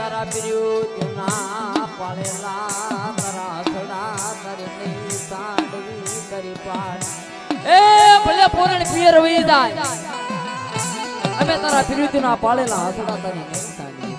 તારા પ્રિયુના પાળેલા તારા સડા તારી સાંડવી તારી પાડ એ ભલે પોરણ પિયર વઈ જાય અમે તારા પ્રિયુના પાળેલા હસડા તારી સાંડવી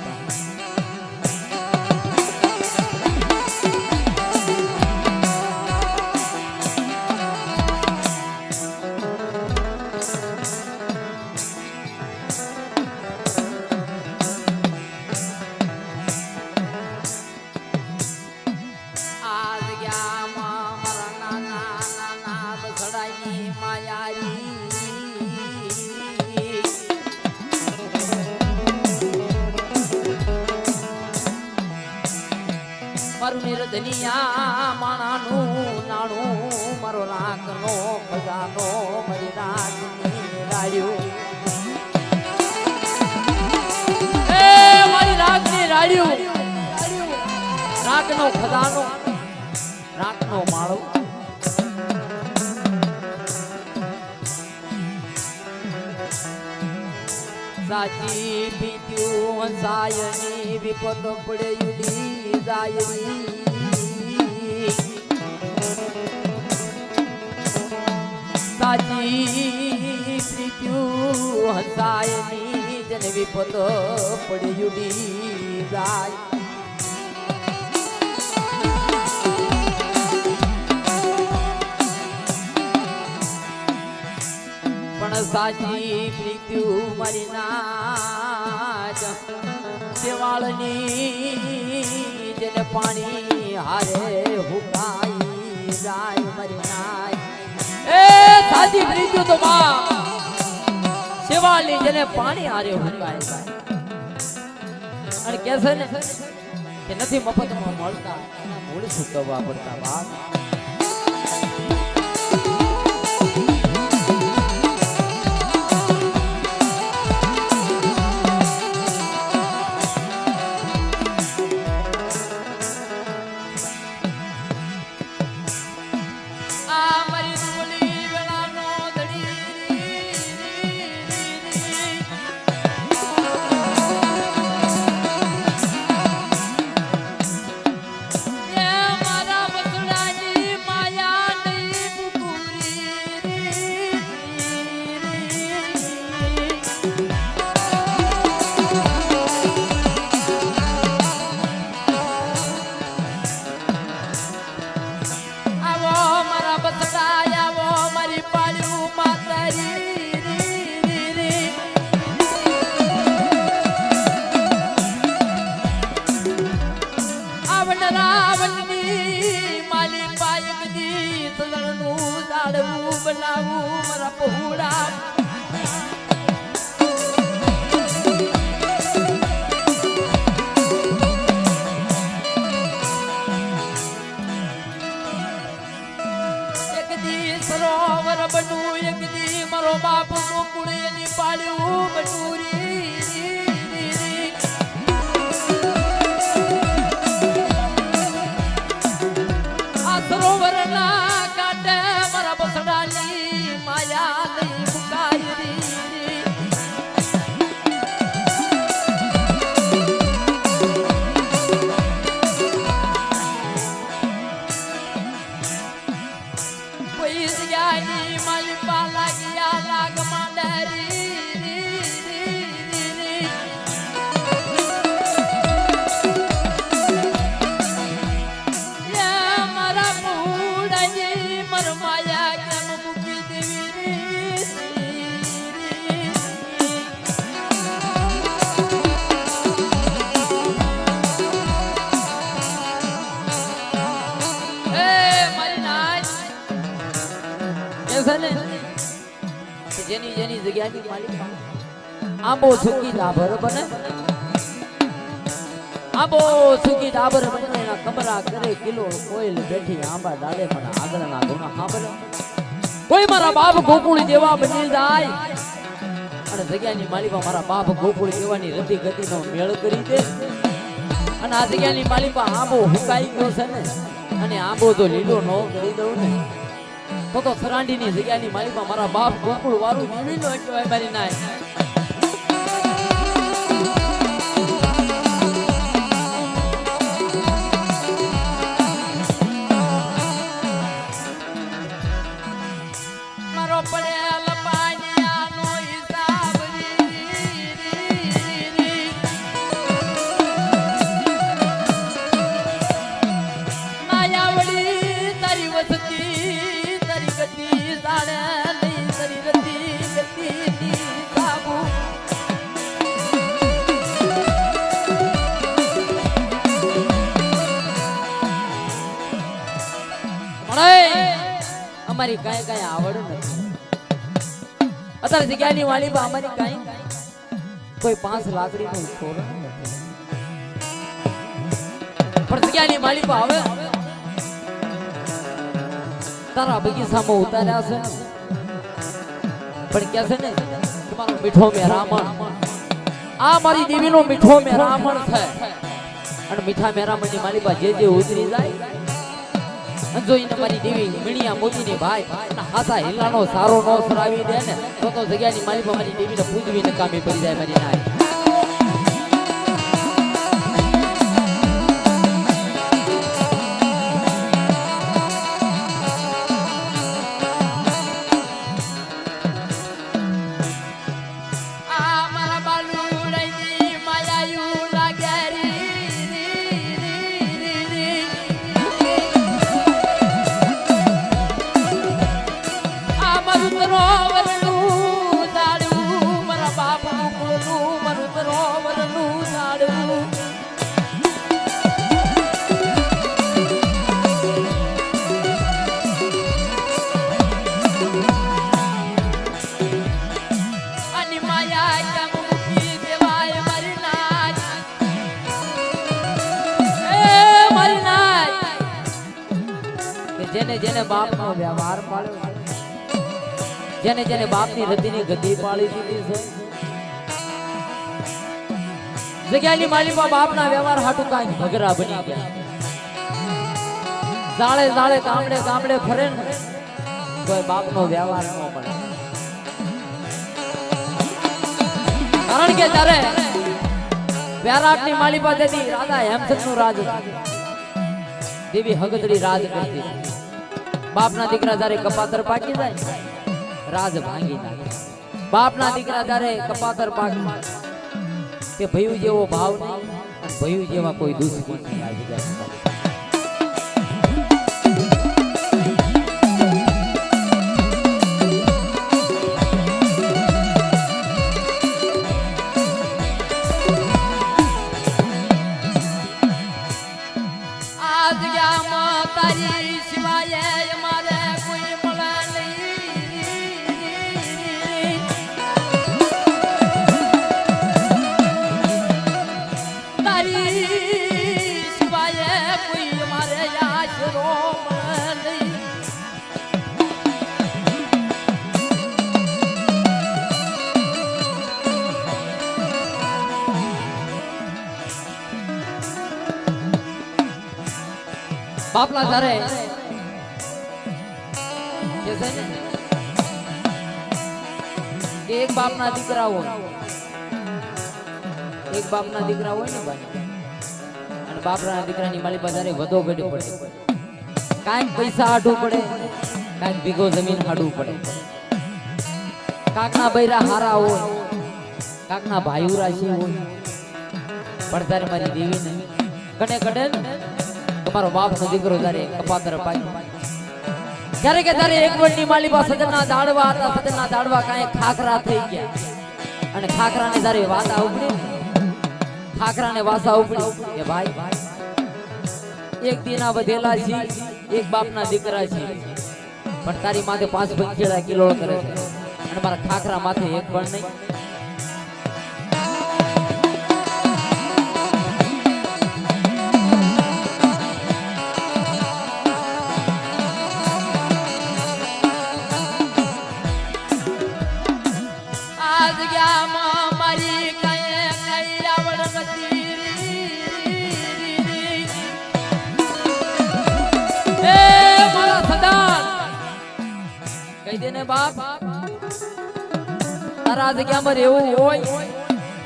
ધનિયા માણાનું નાણું મારો રાખનો ખજાનો મારી રાખની રાડ્યું એ મારી રાખની રાડ્યું રાખનો ખજાનો રાખનો માળો સાચી પીત્યું સાયની વિપત પડે યુડી જાયની સાચી પ્રીત્યું હસાયની જને વિપત પડે યુડી જાય પણ સાચી પ્રીત્યું મારી નાચ સેવાળની જેને પાણી હારે હુકાઈ જાય મારી નાચ એ સાચી પ્રીત્યું તો માં સેવાળની જેને પાણી હારે હુકાઈ જાય અને કે છે ને કે નથી મફતમાં મળતા એના મૂળ સૂકવવા પડતા બાપ બનાવું મારા પહોળા એક દી સરોવર બનવું એક દી મારો બાપ ગોકુળ એની પાડ્યું બટુરી આ સરોવર ના કાંઠે મારા બસડાની માયા નહીં મુકાઈ કોઈ જગ્યાની માલિપા લાગ્યા લાગ માંડરી જેની જેની જગ્યાની માલિક આંબો સુકી ડાભર બને આંબો સુકી ડાભર બને એના કમરા કરે કિલો કોઈલ બેઠી આંબા ડાલે પણ આગળના ગુના સાંભળે કોઈ મારા બાપ ગોકુળ જેવા બની જાય અને જગ્યાની માલિકા મારા બાપ ગોકુળ જેવાની રતી ગતિનો મેળ કરી દે અને આ જગ્યાની માલિકા આંબો હુકાઈ ગયો છે ને અને આંબો તો લીલો ન કરી દઉં ને તો સરાંડીની જગ્યાની માલિકા મારા બાપ ગોકુળ વાળું જીવી લો એટલો મારી નાય અમારી કાંઈ કાંઈ આવડ નથી અત્યારે જગ્યાની વાલી બા અમારી કાંઈ કોઈ 5 લાકડીનું છોરણ નથી પણ જગ્યાની માલી બા હવે તારા બગીચામાં ઉતાર્યા છે પણ કે છે ને તમારો મીઠો મેરામણ આ મારી દેવીનો મીઠો મેરામણ છે અને મીઠા મેરામણની માલિકા જે જે ઉતરી જાય અને જો એને મારી દેવી મીણિયા મોતીની ભાઈ અને હાથા હિલાનો સારો નો સરાવી દે ને તો જગ્યાની માલિકા મારી દેવીને પૂજવી નકામી પડી જાય મારી નાય જેને જેને બાપનો વ્યવહાર પાળ્યો છે જેને જેને બાપની રતિની ગદી પાળી દીધી છે જગ્યાની માલિકા બાપના વ્યવહાર હાટુ કાંઈ ભગરા બની ગયા જાળે જાળે ગામડે ગામડે ફરે ને કોઈ બાપનો વ્યવહાર ન મળે કારણ કે ત્યારે વ્યારાટની માલિકા દેતી રાજા હેમચંદનું રાજ દેવી હગદડી રાજ કરતી બાપના દીકરા જ્યારે કપાતર પાકી જાય રાજ ભાંગી નાખે બાપના દીકરા જ્યારે કપાતર પાકી તે ભયું જેવો ભાવ નહીં અને ભયું જેવા કોઈ દુશ્મન નહીં આવી જાય બાપલા ઘરે એક બાપના દીકરા હોય એક બાપના દીકરા હોય ને ભાઈ અને બાપના દીકરાની માલી બજારે વધો ઘડી પડે કાંઈક પૈસા હાડવું પડે કાંઈક ભીગો જમીન હાડવું પડે કાકના બૈરા હારા હોય કાકના ભાઈઓ રાશિ હોય પણ તારે મારી દેવી ને કડે કડે તમારો બાપ નો દીકરો જ્યારે કપાતર પાક્યો ત્યારે કે ત્યારે એક વડની માલિકા સજના દાડવા હતા સજના દાડવા કાંઈ ખાખરા થઈ ગયા અને ખાખરાને જ્યારે વાસા ઉપડી ખાખરાને વાસા ઉપડી કે ભાઈ એક દીના વધેલા છે એક બાપના દીકરા છે પણ તારી માથે 5 પંખેડા કિલો કરે છે અને મારા ખાખરા માથે એક પણ નહીં બાપ તારા જગ્યામાં રહેવું હોય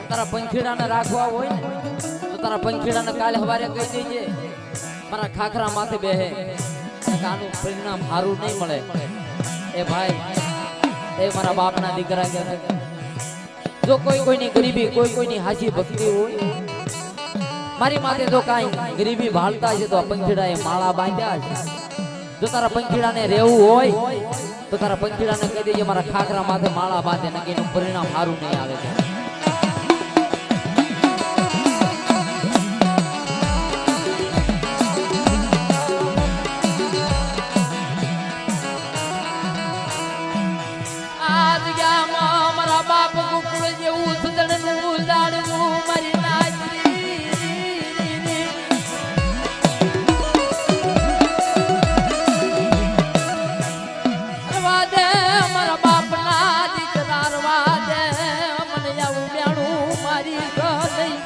તારા પંખીડાને રાખવા હોય તો તારા પંખીડાને કાલે સવારે કહી દેજે મારા ખાખરા માથે બેહે આનું પરિણામ સારું નહીં મળે એ ભાઈ એ મારા બાપના દીકરા કે જો કોઈ કોઈની ગરીબી કોઈ કોઈની હાસી ભક્તિ હોય મારી માથે જો કાંઈ ગરીબી ભાળતા છે તો પંખીડાએ માળા બાંધ્યા છે જો તારા પંખીડાને રહેવું હોય તો તારા પંખીડાને કહી દેજે મારા ખાખરા માથે માળા બાંધે નકે એનું પરિણામ સારું નહીં આવે છે નહીં.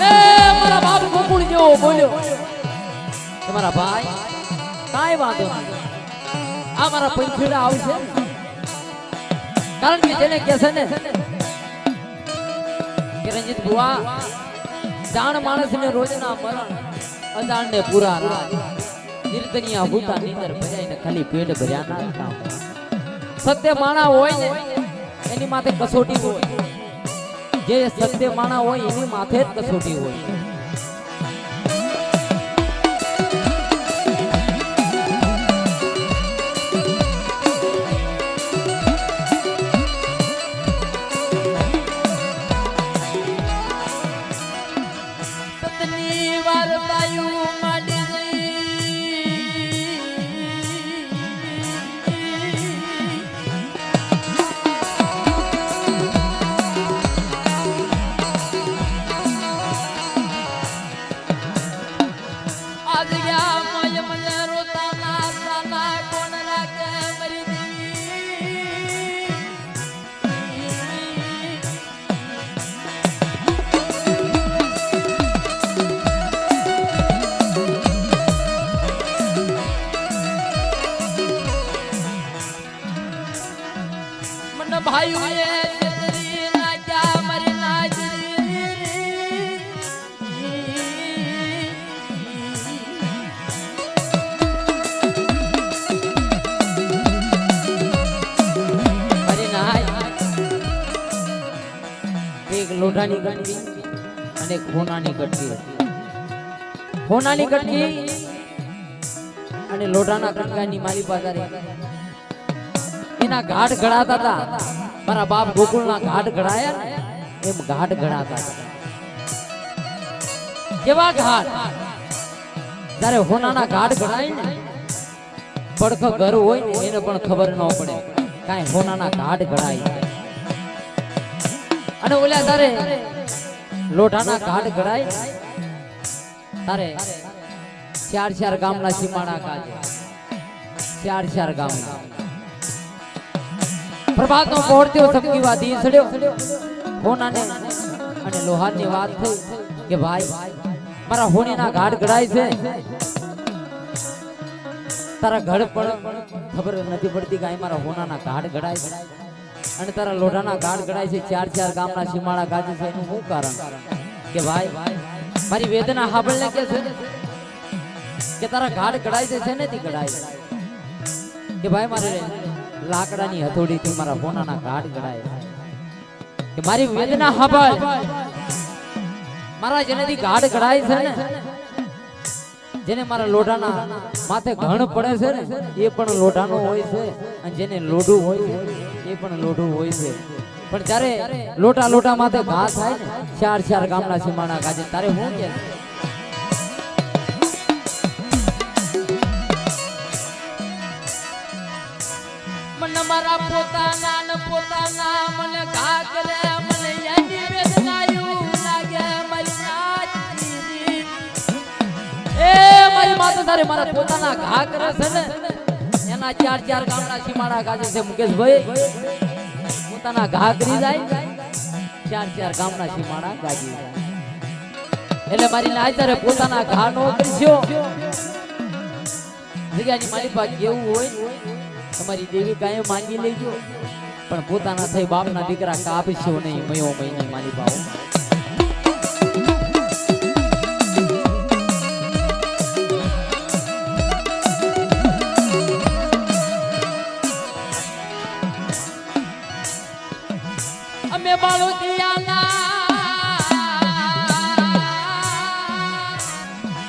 એ મારા બાપ ગોકુળ જેવો બોલ્યો તમારા ભાઈ કાંઈ વાંધો નહીં, આ મારા પંખીડા આવશે. કારણ કે જેને કહે છે ને કે રંજીત બુઆ જાણ માણસને રોજના મરણ અજાણ ને પૂરા રાત કીર્તનિયા ભૂતા નીંદર ભજાઈને ખાલી પેટ ભર્યા ના કામ. સત્ય માણા હોય ને એની માથે કસોટી હોય, જે સત્ય માણા હોય એની માથે જ કસોટી હોય. લોઢાની કટકી અને ખોનાની કટકી હતી. ખોનાની કટકી અને લોઢાના કટકાની મારી પાસે એના ઘાટ ઘડાતા હતા. મારા બાપ ગોકુળના ઘાટ ઘડાયા ને એમ ઘાટ ઘડાતા હતા. કેવા ઘાટ? જ્યારે હોનાના ઘાટ ઘડાય ને પડખો ઘર હોય ને એને પણ ખબર ન પડે કાંઈ હોનાના ઘાટ ઘડાય. અને ઓલા તારે લોઢાના ઘાટ ઘડાય તારે ચાર ચાર ગામના સીમાડા કાજે, ચાર ગામના પ્રભાતનો પહોંચ્યો સમકીવા દી સડ્યો. હોનાને અને લોહારની વાત થઈ કે ભાઈ મારા હોનીના ઘાટ ઘડાય છે, તારા ઘર પણ ખબર નથી પડતી કે મારા હોનાના ઘાટ ઘડાય છે અને તારા લોઢાના ઘાટ ઘડાય છે. ચાર ગામના સીમાડા ગાજે છે. એનું શું કારણ? કે ભાઈ મારી વેદના હાબળને કે છે કે તારા ઘાટ ઘડાય છે શેનેથી ઘડાય કે ભાઈ મારે લાકડાની હથોડીથી મારા હોનાના ઘાટ ઘડાય કે મારી વેદના હાબળ. મારા જેનેથી ઘાટ ઘડાય છે ને જેને મારા લોઢાના માથે ઘણ પડે છે ને એ પણ લોઢાનો હોય છે અને જેને લોઢું હોય છે એ પણ લોઢું હોય છે. પણ જ્યારે લોટા માથે ઘા થાય ને ચાર ગામના સીમાડા ગાજે તારે હું કે મને મારા પોતાના મને ઘા કરે મને એની વેદનાયું લાગે મારી નાચી. એ મારી માતા તારે મારા પોતાના ઘા કરે છે ને એના ચાર ગામના સીમાડા ગાજે છે. મુકેશભાઈ પોતાના ઘા કરી જાય ચાર ગામના સીમાડા ગાજી જાય. એટલે મારી નાય તારે પોતાના ઘા નો કરશો. જગ્યાની મારી પાસે કેવું હોય તમારી દેવી કાંઈ માંગી લેજો પણ પોતાના થઈ બાપના દીકરા કાપશો નહીં મયો મહિની મારી બાપ. અમે બાળોતિયાના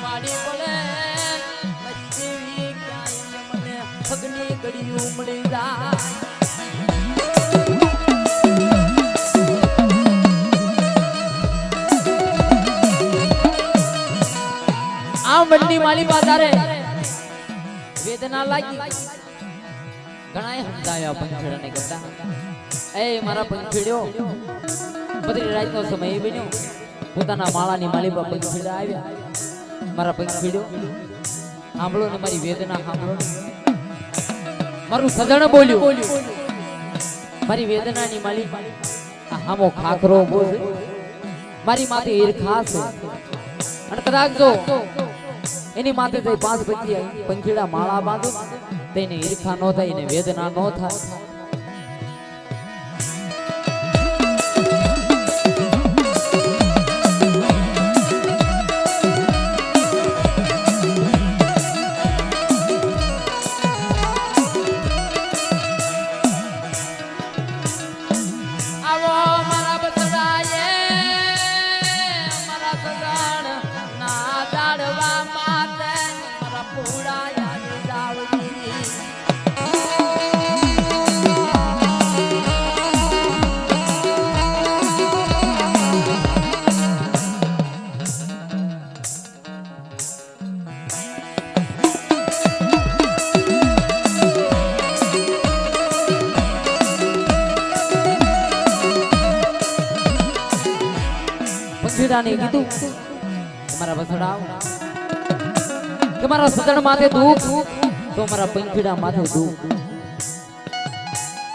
માડી બોલે મારી દેવી કાંઈ મને પગની કડીયું મળી જાય. આ મંડી માલી બાજારે વેદના લાગી. ઘણાએ સમજાવ્યા પંખેડાને કરતા એ મારા પંખીડ્યો બધી રાતનો સમય બન્યો. પોતાના માળાની માલી પર પંખીડા આવ્યા. મારા પંખીડ્યો સાંભળો ને મારી વેદના સાંભળો. મારું સજણ બોલ્યું મારી વેદનાની માલી આ આમો ખાખરો બોલ મારી માથે ઈરખા છે અને કદાચ જો એની માથે થઈ 5 પંખી પંખીડા માળા બાંધો તેને ઈરખા નો થાય ને વેદના નો થાય પંખીડાને કીધું તમારા વસડા કે મારા સજણ માથે દુઃખ તો મારા પંખીડા માથે દુઃખ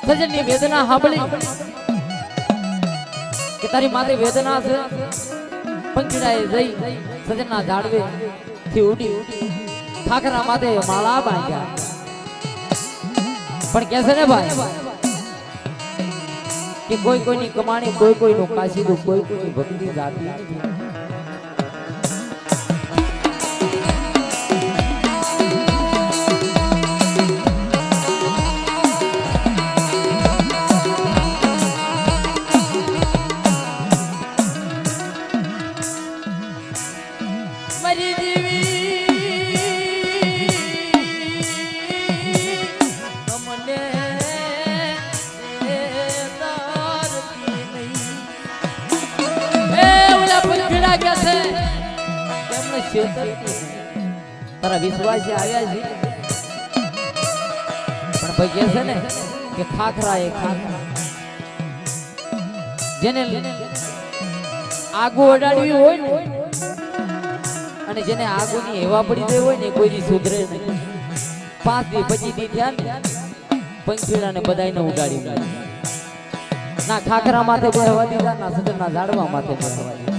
સજણની વેદના સાંભળી કે તારી માથે વેદના છે પંખીડાએ જઈ સજણના ઝાડવે થી ઉડી ખાખરા માથે માળા બાંધ્યા પણ કે છે ને ભાઈ કે કોઈ કોઈની કમાણી કોઈ કોઈનું કાશીદું કોઈ કોઈની ભક્તિ જાતી નથી તારા વિશ્વાસ આવ્યા છે પણ ભાઈ કે છે ને કે ખાખરા એ ખાખરા જેને આગુ અડાડવી હોય ને અને જેને આગુની હેવા પડી ગઈ હોય ને કોઈ દી સુધરે નહીં 5 દી 25 દી થયા ને પંખીડાને બધાયને ઉડાડી ના ખાખરા માથે બેહવા દીધા ના સજણના ઝાડવા માથે બેહવા દીધા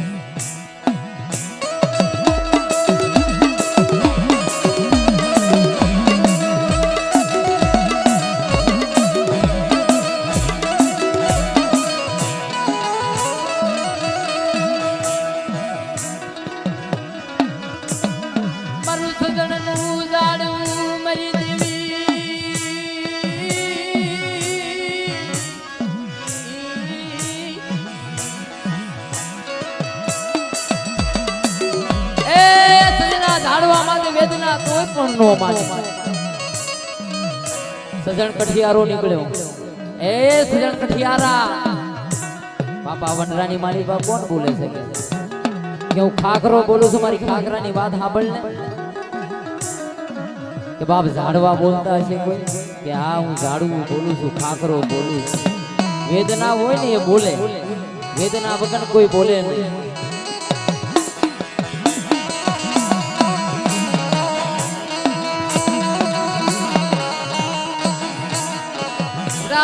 વેદના કોઈ પણ નો માને સજણ કઠિયારો નીકળ્યો એ સજણ કઠિયારા બાપા વનરાની મારી બા કોણ બોલે છે કે હું ખાખરો બોલું છું મારી ખાખરાની વાત સાંભળ ને કે બાપ ઝાડવા બોલતા હશે કોઈ કે હા હું ઝાડવું બોલું છું ખાખરો બોલું વેદના હોય ને એ બોલે વેદના વગર કોઈ બોલે નહીં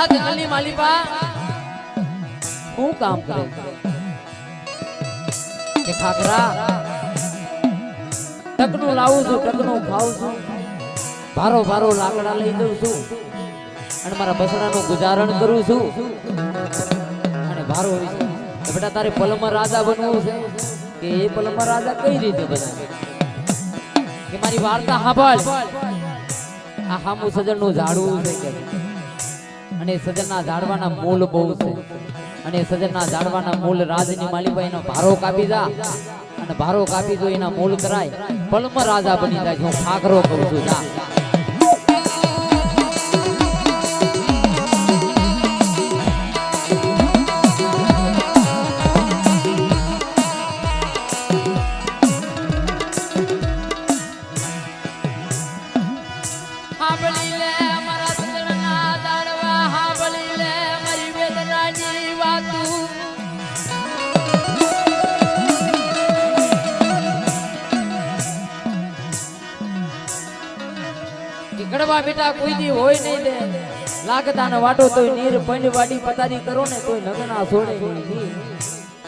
જંગલની માલિપા હું કામ કરે કે ખાખરા ટકનું લાવું છું ટકનું ખાઉં છું ભારો ભારો લાકડા લઈ જઉં છું અને મારા બસડાનું ગુજારણ કરું છું અને ભારો બેટા તારે પલમાં રાજા બનવું છે કે એ પલમાં રાજા કઈ રીતે બને કે મારી વાર્તા સાંભળ આ હામું સજણનું ઝાડવું છે કે અને સજનના ઝાડવાના મૂળ બહુ છે અને સજનના ઝાડવાના મૂળ રાજની માલિકા એનો ભારો કાપી જા અને ભારો કાપી જો એના મૂળ કરાય પલમાં રાજા બની જાય હું ખાખરો કહું છું જા ગડવા બેટા કોઈ દી હોય નહીં દે લાગતા ને વાટો તોય નીર પંડ વાડી પતારી કરો ને તોય નગના છોડે નહીં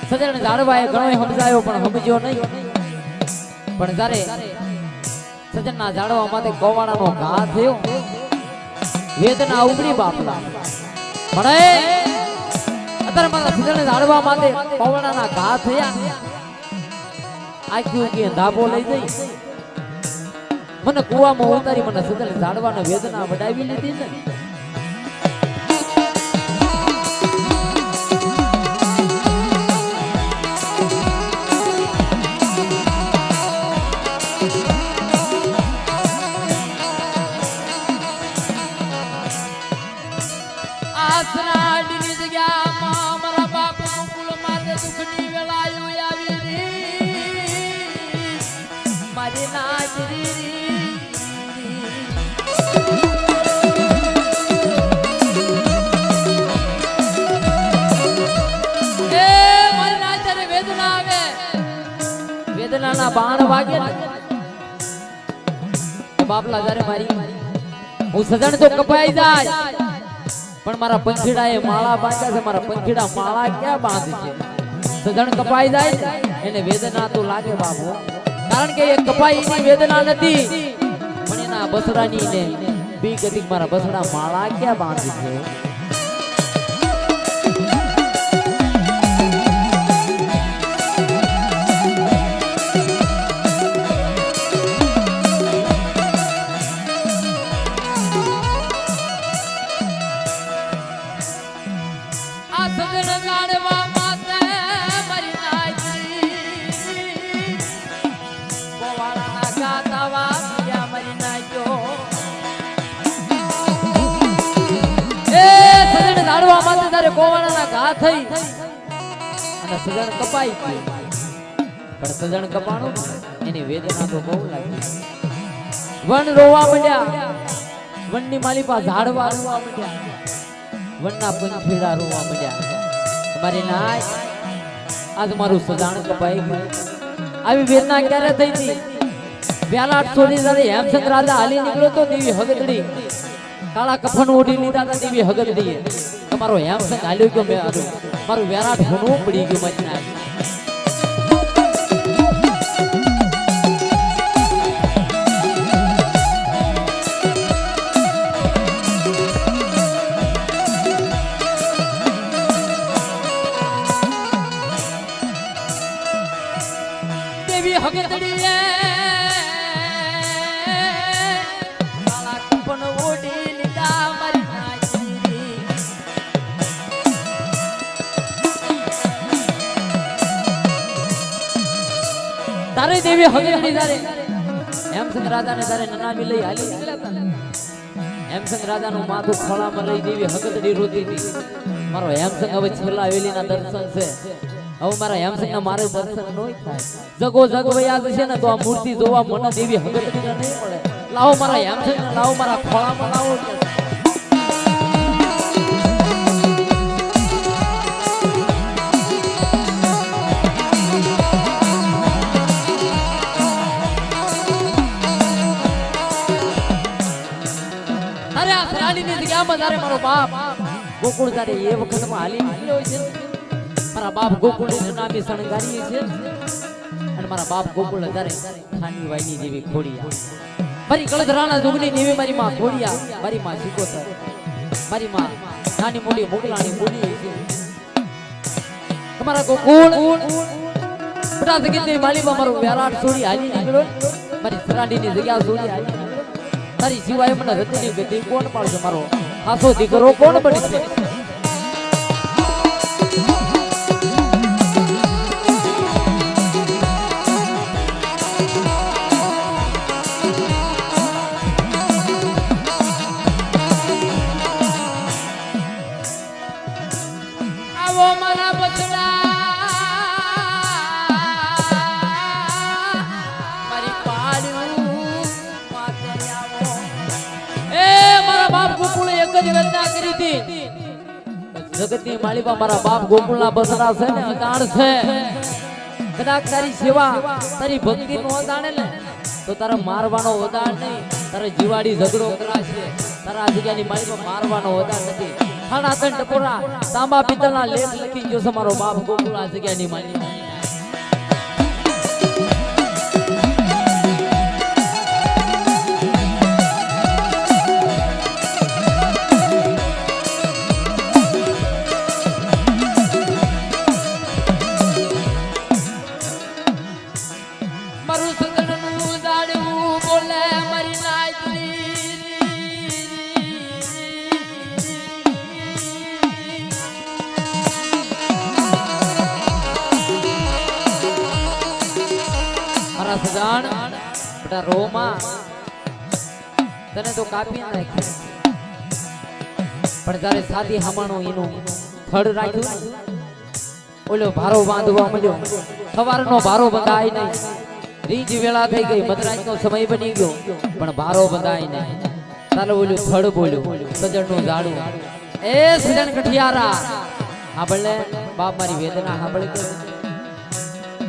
સજણ ઝાડવાએ ઘણો સમજાયો પણ સમજ્યો નહીં પણ જ્યારે સજણના ઝાડવા માથે કોવાડાનો ઘા થયો વેદના ઉગડી બાપલા પણ અત્યારે મારા સજણ ઝાડવા માથે કોવાડાના ઘા થયા આખી કે ધાબો લઈ જઈ મને કુવામાં ઉતારી મને સજણ ઝાડવાને વેદના વડાવી લીધી ને વેદનાના બાણ વાગે ને બાપલા જારે મારી હું સજણ તો કપાઈ જાય પણ મારા પંખીડાએ માળા બાંધ્યા છે મારા પંખીડા માળા ક્યાં બાંધી છે સજણ કપાઈ જાય ને એને વેદના તો લાગે બાપુ કારણ કે એ કપાઈ ની વેદના નથી પણ એના બસડાની ને બી ગતિક મારા બસડા માળા ક્યાં બાંધી છે કોવાડાના ઘા થઈ અને સજણ કપાઈ ગઈ પણ સજણ કપાણું એની વેદના તો બહુ લાગી વન રોવા માંડ્યા વનની માલિપા ઝાડવા રોવા માંડ્યા વનના પંખીડા રોવા માંડ્યા તમારી નાય આજ મારું સજાણ કપાઈ ગયું આવી વેદના ક્યારે થઈ હતી વ્યાલાટ છોડી જ્યારે હેમચંદ રાજા હાલી નીકળ્યો તો દેવી હગદડી કાળા કફન ઓઢી લીધા હતા દેવી હગદડીએ તમારો હેમચંદ હાલ્યો ગયો મેં મારું વેરાટ હોનું પડી ગયું મચના દેવી હગદડીએ કાળા કફન ઓઢી લીધા મારી તારે દેવી હગદડી તારે હેમચંદ રાજાને તારે નનામી લઈ હાલી નીકળ્યા હતા હેમચંદ રાજાનું માથું ખોળામાં લઈ દેવી હગદડી રોતી હતી મારો હેમચંદ હવે છેલ્લા વેલીના દર્શન છે હવે મારા હેમચંદના મારે દર્શન નોય થાય જગો જગ વયા જશે ને તો આ મૂર્તિ જોવા મને દેવી હગદડીને નહીં મળે લાવો મારા હેમચંદને લાવો મારા ખોળામાં લાવો મારો બાપ ગોકુળ તારે એ વખતમાં હાલી નીકળ્યો છે મારા બાપ ગોકુળ નામે શણગારીએ છે અને મારા બાપ ગોકુળ તારે ખાની વાયની દેવી ખોડિયા મારી કળધરાના જોગની દેવી મારી માં ખોડિયા મારી માં સિકોતર મારી માં નાની મોટી મોગલાની બોલી છે તમારા ગોકુળ બટા જગતની માલીમાં મારો વેરાટ છોડી હાલી નીકળ્યો મારી સરાડીની જગ્યા છોડી હાલી તારી સિવાય મને રતની ગતિ કોણ પાડશે મારો આસો દીકરો કોણ બનશે આવો મારા બચડા મારી પાડ્યું બાપ ગોકુળે એક જ વેદના કરી હતી જગતની માલિકા મારા બાપ ગોકુળના બસરા છે ને અજાણ છે કદાચ તારી સેવા તારી ભક્તિ નો જાણે ને તો તારા મારવાનો ઉદાહરણ નહીં તારે જીવાડી ઝઘડો કરાશે તારા આ જગ્યાની માલિકો મારવાનો વધાર નથી. ખાના તન ટપોરા તાંબા પિત્તળના લેખ લખી ગયો છે મારો બાપ ગોકુળ આ જગ્યાની માલિકો. સજાણ બેટા રોમાં તને તો કાપી નાખ્યું, પણ જ્યારે સાદી હામાણો એનું થડ રાખ્યું ઓલો ભારો બાંધવા મળ્યો. સવારનો ભારો બંધાય નહીં, રીંજ વેળા થઈ ગઈ, મધરાજનો સમય બની ગયો, પણ ભારો બંધાય નહીં. તારે ઓલું થડ બોલ્યું સજણનું ઝાડું, એ સજણ કઠિયારા સાંભળને બાપ મારી વેદના સાંભળ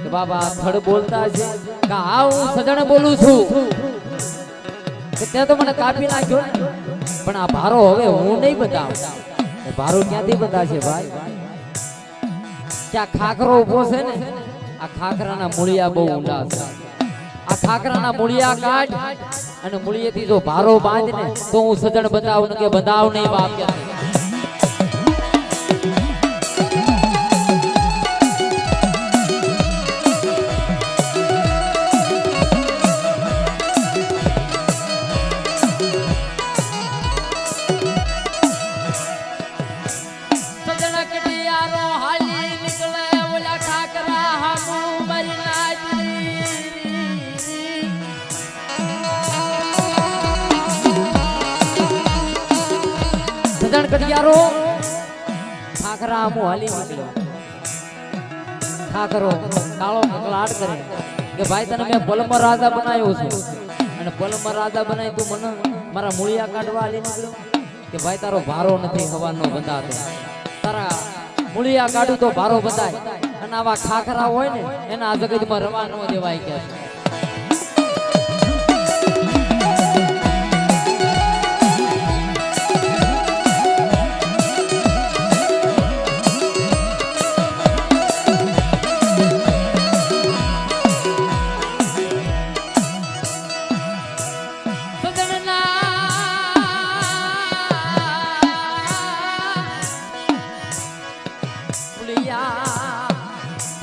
કે બાબા થડ બોલતા છે કે હા હું સજણ બોલું છું કે ત્યાં તો મને કાપી નાખ્યો, પણ આ ભારો હવે હું નહીં બતાવું. ભારો ક્યાંથી બતાવશે ભાઈ? ક્યાં ખાખરો ઉભો છે ને, આ ખાખરાના મૂળિયા બહુ ઊંડા છે. આ ખાખરાના મૂળિયા કાઢ અને મૂળિયેથી જો ભારો બાંધ ને તો હું સજણ બતાવું કે બતાવ નહીં બાપ કે કડિયારો ખાખરા મો હાલી નીકળ્યો. ખાખરો કાળો કકલાટ કરે કે ભાઈ તને મેં પલમર રાજા બનાવ્યો છું અને પલમર રાજા બનાવી તું મને મારા મૂળિયા કાઢવા હાલી નીકળ્યો કે ભાઈ તારો ભારો નથી હવાનો બંધાતો, તારા મૂળિયા કાઢું તો ભારો બંધાય. અને આવા ખાખરા હોય ને એના આ જગતમાં રવા ન દેવાય કે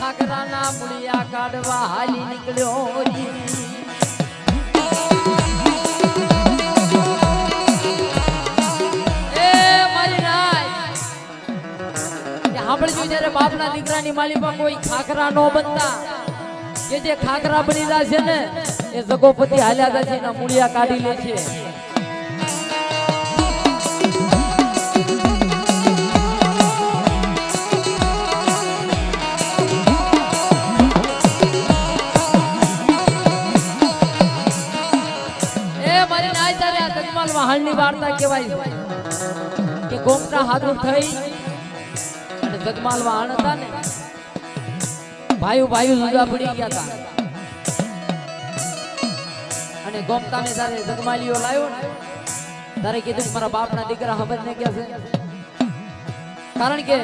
ખાખરાના મૂળિયા કાઢવા હાલી નીકળ્યો. એ મારી નાય સાંભળજો, જયારે બાપના દીકરાની માલિકા કોઈ ખાખરા નો બનતા, કે જે ખાખરા બની રહ્યા છે ને એ જગોપતિ હાલ્યા જાય છે, એના મૂળિયા કાઢી લે છે. હાલની વાર્તા કહેવાય કે ગોમટા હાથું થઈ અને જગમાલ વાહન હતા ને, ભાઈ જુદા પડી ગયા હતા. અને ગોમતા ને જ્યારે જગમાલીઓ લાવ્યો ને ત્યારે કીધું કે મારા બાપના દીકરા ખબર ને ક્યાં છે, કારણ કે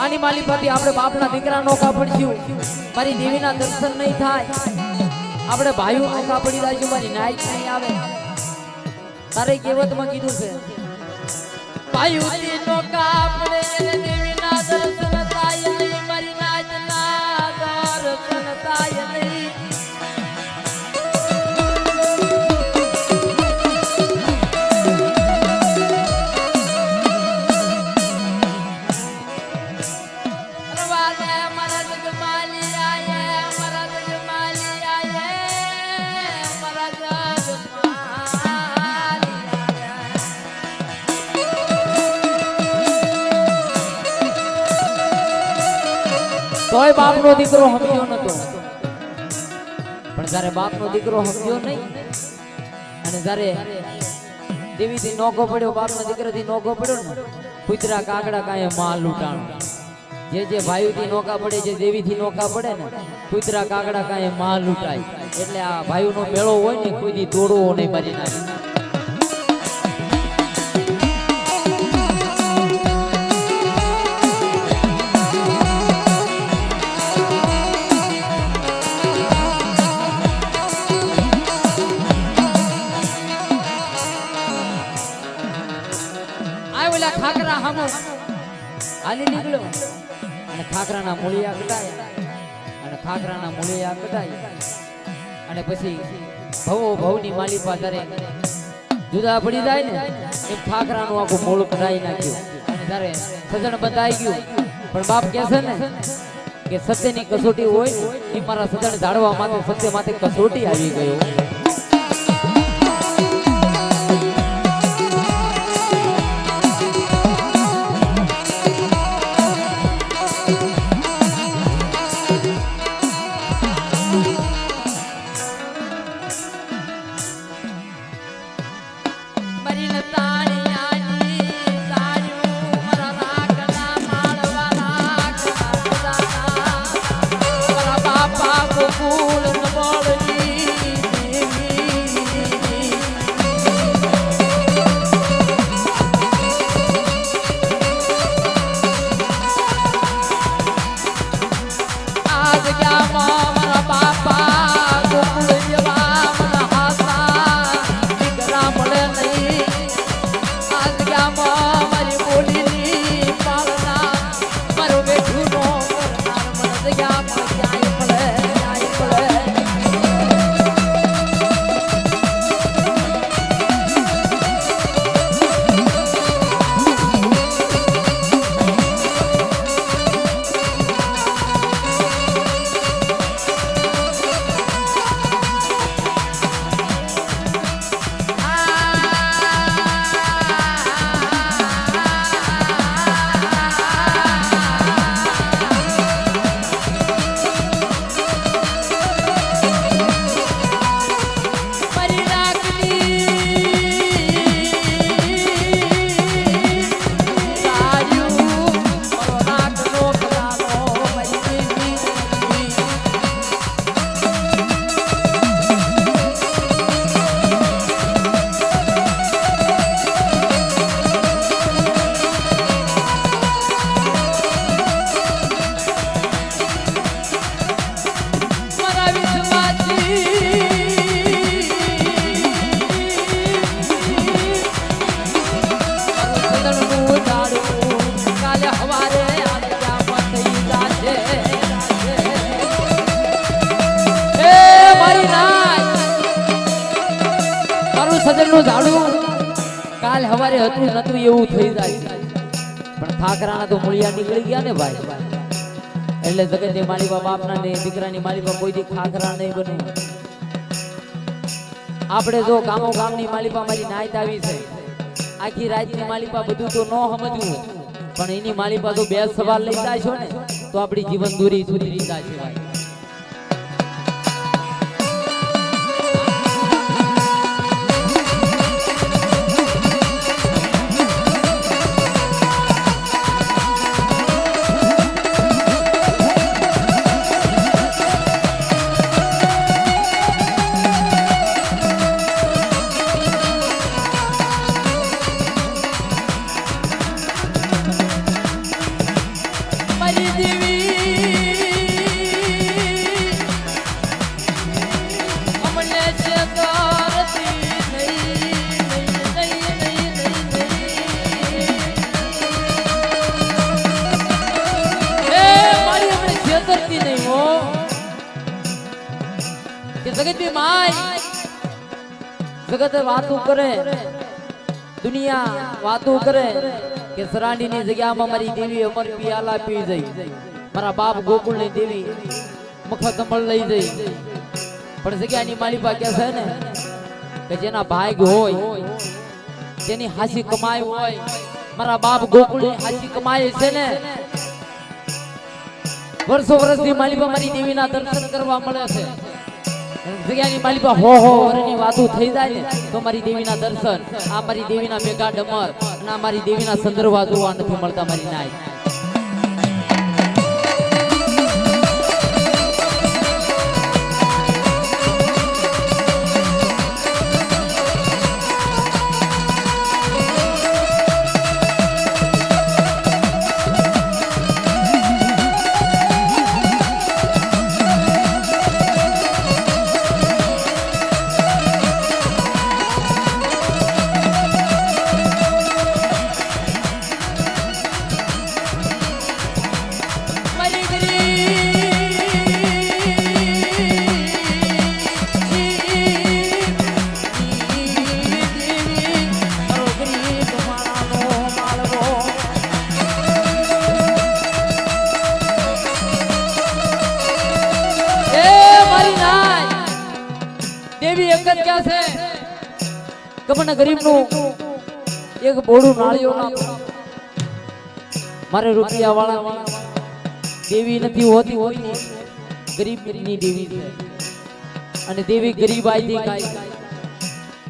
આની માલિકાથી આપણે બાપના દીકરા નોખા પડશું, મારી દેવીના દર્શન નહીં થાય, આપણે ભાઈઓ નોખા પડી જાય, મારી નાઈટ નહીં આવે. તારે કહેવતમાં કીધું છે ભાઈઓથી નોખા પડે દેવીના દર્શન થાય નહીં, મારી નાઈટના દર્શન થાય નહીં. તોય બાપનો દીકરો સમજ્યો નતો, પણ જ્યારે બાપનો દીકરો સમજ્યો નહીં અને જ્યારે દેવીથી નોખો પડ્યો, બાપના દીકરાથી નોખો પડ્યો ને, કુતરા કાગડા કાંઈ માલ લૂંટાણો. જે ભાઈઓથી નોખા પડે, જે દેવીથી નોખા પડે ને, કુતરા કાગડા કાંઈ માલ લૂંટાય. એટલે આ ભાઈઓનો મેળો હોય ને કોઈ દી તોડવો નહીં મારી નાખે. મોકલ્યો અને ખાખરાના મૂળિયા કટાયા અને ખાખરાના મૂળિયા કટાયા અને પછી ભવની માલિપા તારે જુદા પડી જાય ને એમ ખાખરાનું આખું મૂળ કઢાઈ નાખ્યું અને તારે સજણ બતાઈ ગયું પણ બાપ કહે છે ને કે સત્યની કસોટી હોય એ મારા સજણ ધાડવા માટે સત્ય માટે કસોટી આવી ગયો કાલ હવારે હતું નતું એવું થઈ જાય પણ ખાખરાના તો મૂળિયા નીકળી ગયા ને ભાઈ એટલે જગતની માલિકા બાપના ને દીકરાની માલિકા કોઈથી ખાખરા નહીં બને આપણે જો ગામો ગામની માલિકા મારી નાઈત આવી છે આખી રાતની માલિકા બધું તો ન સમજવું પણ એની માલિકા તો બે સવાલ લઈ જાય છો ને તો આપણી જીવન દૂરી સુધરી જાય છે ભાઈ જગત વાતો કરે દુનિયા વાતો કરે કે સરાંડીની જગ્યામાં મારી દેવી અમર પિયાલા પી જઈ મારા બાપ ગોકુળની દેવી મફત અમલ લઈ જઈ પણ જગ્યાની માલિકા કહે છે ને કે જેના ભાગ હોય જેની હાસી કમાઈ હોય મારા બાપ ગોકુળની હાસી કમાઈ છે ને વર્ષો વર્ષની માલિકા મારી દેવીના દર્શન કરવા મળે છે જગ્યાની માલિકા હો વરની વાતો થઈ જાય ને તો મારી દેવીના દર્શન આ મારી દેવીના મેઘા ડમર અને આ મારી દેવીના સંદર્ભા જોવા નથી મળતા મારી નાય દેવી એક જ ક્યાં છે કમન ગરીબનું એક બોડું નાળિયો ના મારે રૂપિયા વાળા દેવી નથી હોતી હોતી ગરીબની દેવી છે અને દેવી ગરીબ આઈથી કાઈ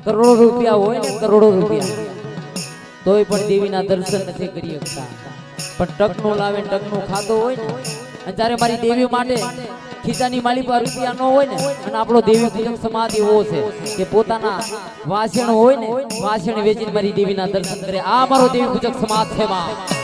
કરોડો રૂપિયા હોય ને કરોડો રૂપિયા તોય પણ દેવીના દર્શન નથી કરી શકતા પણ ટકનું લાવે ટકનું ખાતો હોય ને અને જ્યારે મારી દેવી માટે ખીચાની માલી પર રૂપિયા ન હોય ને અને આપણો દેવી પૂજક સમાજ એવો છે કે પોતાના વાસણ હોય ને વાસણ વેચીને મારી દેવીના દર્શન કરે આ મારો દેવી પૂજક સમાજ છે માં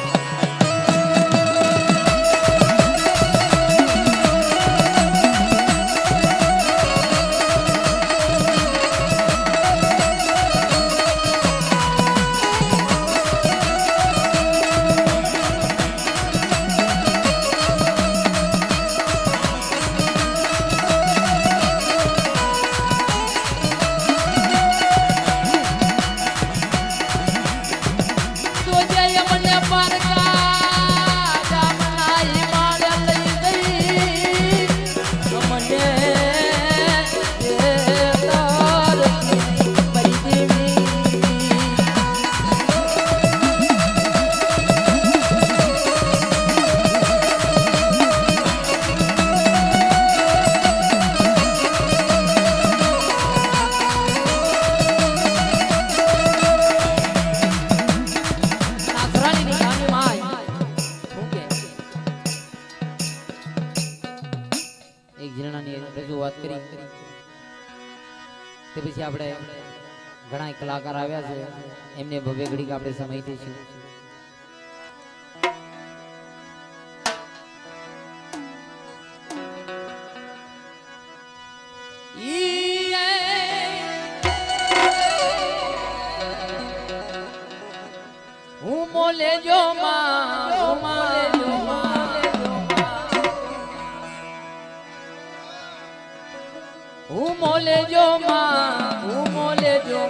તે પછી આપણે ઘણા કલાકાર આવ્યા છે એમને ભવ્ય ઘડીક આપણે સમય દઈશું હું મોલે જો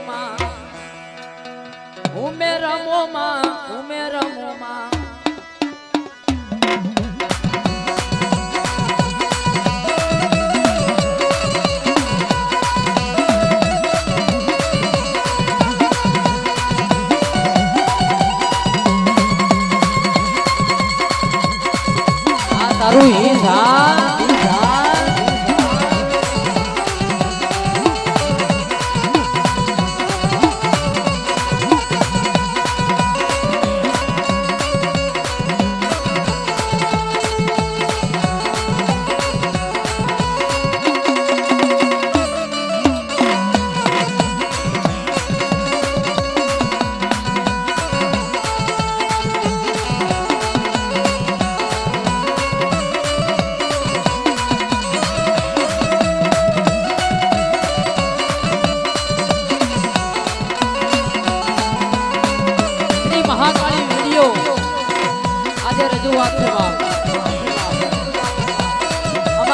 માં ઉમે રમો માં આ તારું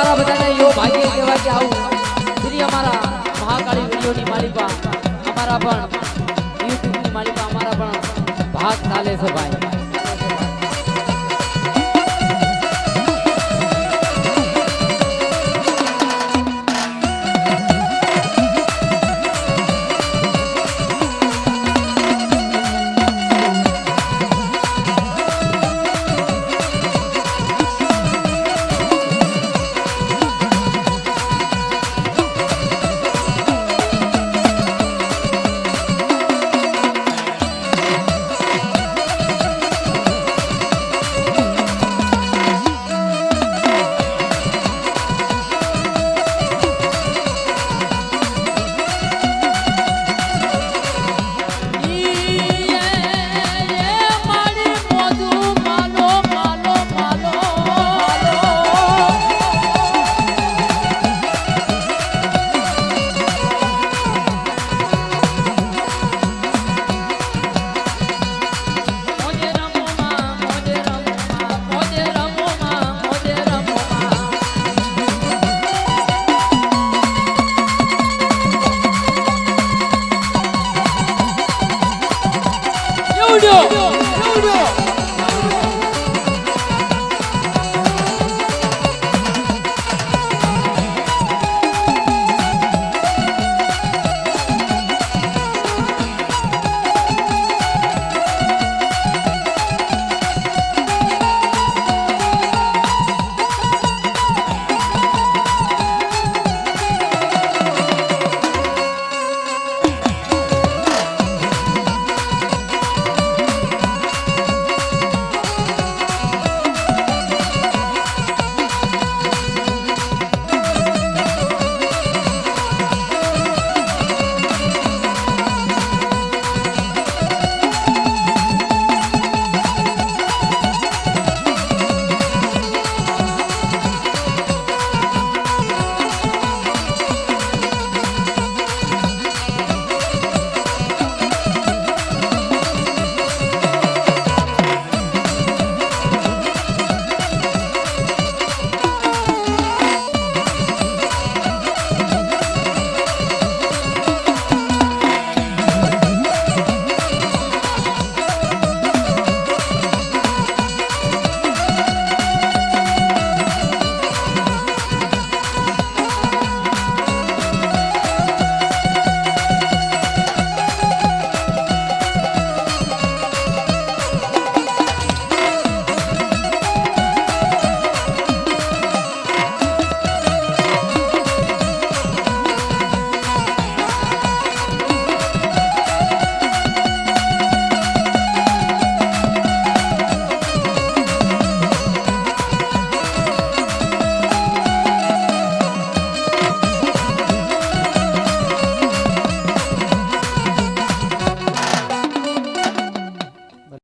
અમારા બધાને યો ભાગ્ય કહેવાય કે આવું શ્રી અમારા મહાકાળી વિડીયોની માલિકા અમારા પણ યુટ્યુબની માલિકા અમારા પણ ભાગ ચાલે છે ભાઈ